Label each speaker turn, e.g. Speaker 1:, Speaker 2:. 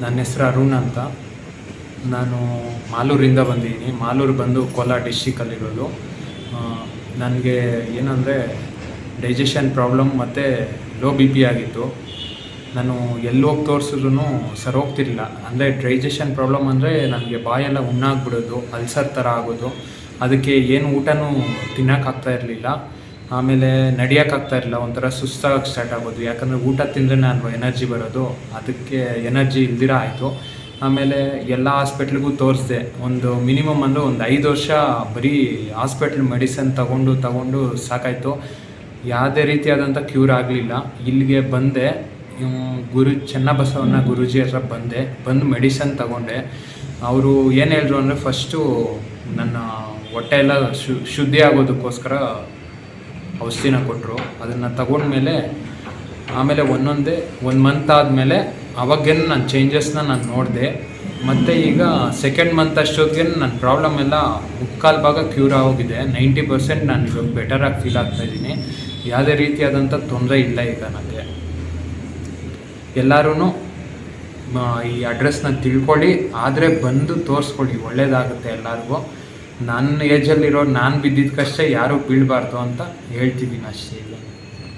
Speaker 1: ನನ್ನ ಹೆಸರು ಅರುಣ್ ಅಂತ. ನಾನು ಮಾಲೂರಿಂದ ಬಂದಿದ್ದೀನಿ. ಮಾಲೂರು ಬಂದು ಕೋಲಾರ ಡಿಸ್ಟಿಕಲ್ಲಿರೋದು. ನನಗೆ ಏನಂದರೆ ಡೈಜೆಷನ್ ಪ್ರಾಬ್ಲಮ್ ಮತ್ತು ಲೋ ಬಿ ಪಿ ಆಗಿತ್ತು. ನಾನು ಎಲ್ಲಿ ಹೋಗಿ ತೋರಿಸಿದ್ರೂ ಸರಿ ಹೋಗ್ತಿರಲಿಲ್ಲ. ಅಂದರೆ ಡೈಜೆಷನ್ ಪ್ರಾಬ್ಲಮ್ ಅಂದರೆ ನನಗೆ ಬಾಯೆಲ್ಲ ಹುಣ್ಣಾಗ್ಬಿಡೋದು, ಅಲ್ಸರ್ ಥರ ಆಗೋದು. ಅದಕ್ಕೆ ಏನು ಊಟನೂ ತಿನ್ನೋಕ್ಕಾಗ್ತಾ ಇರಲಿಲ್ಲ. ಆಮೇಲೆ ನಡೆಯೋಕ್ಕಾಗ್ತಾಯಿರಲಿಲ್ಲ, ಒಂಥರ ಸುಸ್ತಾಗಕ್ಕೆ ಸ್ಟಾರ್ಟ್ ಆಗೋದು. ಯಾಕಂದರೆ ಊಟ ತಿಂದರೆ ನಾನು ಎನರ್ಜಿ ಬರೋದು, ಅದಕ್ಕೆ ಎನರ್ಜಿ ಇಲ್ದಿರ ಆಯಿತು. ಆಮೇಲೆ ಎಲ್ಲ ಹಾಸ್ಪಿಟ್ಲಿಗೂ ತೋರಿಸಿದೆ. ಒಂದು ಮಿನಿಮಮ್ ಅಂದರೆ ಒಂದು 5 ವರ್ಷ ಬರೀ ಹಾಸ್ಪಿಟ್ಲ್ ಮೆಡಿಸನ್ ತಗೊಂಡು ಸಾಕಾಯಿತು. ಯಾವುದೇ ರೀತಿಯಾದಂಥ ಕ್ಯೂರ್ ಆಗಲಿಲ್ಲ. ಇಲ್ಲಿಗೆ ಬಂದೆ, ಚನ್ನಬಸವಣ್ಣ ಗುರೂಜಿ ಹತ್ರ ಬಂದು ಮೆಡಿಸನ್ ತಗೊಂಡೆ. ಅವರು ಏನು ಹೇಳಿದ್ರು ಅಂದರೆ ಫಸ್ಟು ನನ್ನ ಹೊಟ್ಟೆ ಎಲ್ಲ ಶುದ್ಧಿ ಆಗೋದಕ್ಕೋಸ್ಕರ ಔಷಧಿನ ಕೊಟ್ಟರು. ಅದನ್ನು ತಗೊಂಡ್ಮೇಲೆ ಆಮೇಲೆ ಒಂದು ಮಂತ್ ಆದಮೇಲೆ ಅವಾಗೇನು ನನ್ನ ಚೇಂಜಸ್ನ ನಾನು ನೋಡಿದೆ. ಮತ್ತು ಈಗ 2nd ಮಂತ್ ಅಷ್ಟೊತ್ತಿಗೆ ನನ್ನ ಪ್ರಾಬ್ಲಮ್ ಎಲ್ಲ 3/4 ಭಾಗ ಕ್ಯೂರ್ ಆಗೋಗಿದೆ. 90% ನಾನು ಇವಾಗ ಬೆಟರಾಗಿ ಫೀಲ್ ಆಗ್ತಾಯಿದ್ದೀನಿ. ಯಾವುದೇ ರೀತಿಯಾದಂಥ ತೊಂದರೆ ಇಲ್ಲ ಈಗ ನನಗೆ. ಎಲ್ಲರೂ ಈ ಅಡ್ರೆಸ್ನ ತಿಳ್ಕೊಳ್ಳಿ, ಆದರೆ ಬಂದು ತೋರಿಸ್ಕೊಳ್ಳಿ, ಒಳ್ಳೆಯದಾಗುತ್ತೆ ಎಲ್ಲರಿಗೂ. ನನ್ನ ಏಜಲ್ಲಿರೋ ನಾನು ಬಿದ್ದಿದ್ದ ಕಷ್ಟ ಯಾರೂ ಬೀಳಬಾರ್ದು ಅಂತ ಹೇಳ್ತಿದ್ದೀನಿ ಅಷ್ಟೇ. ಈಗ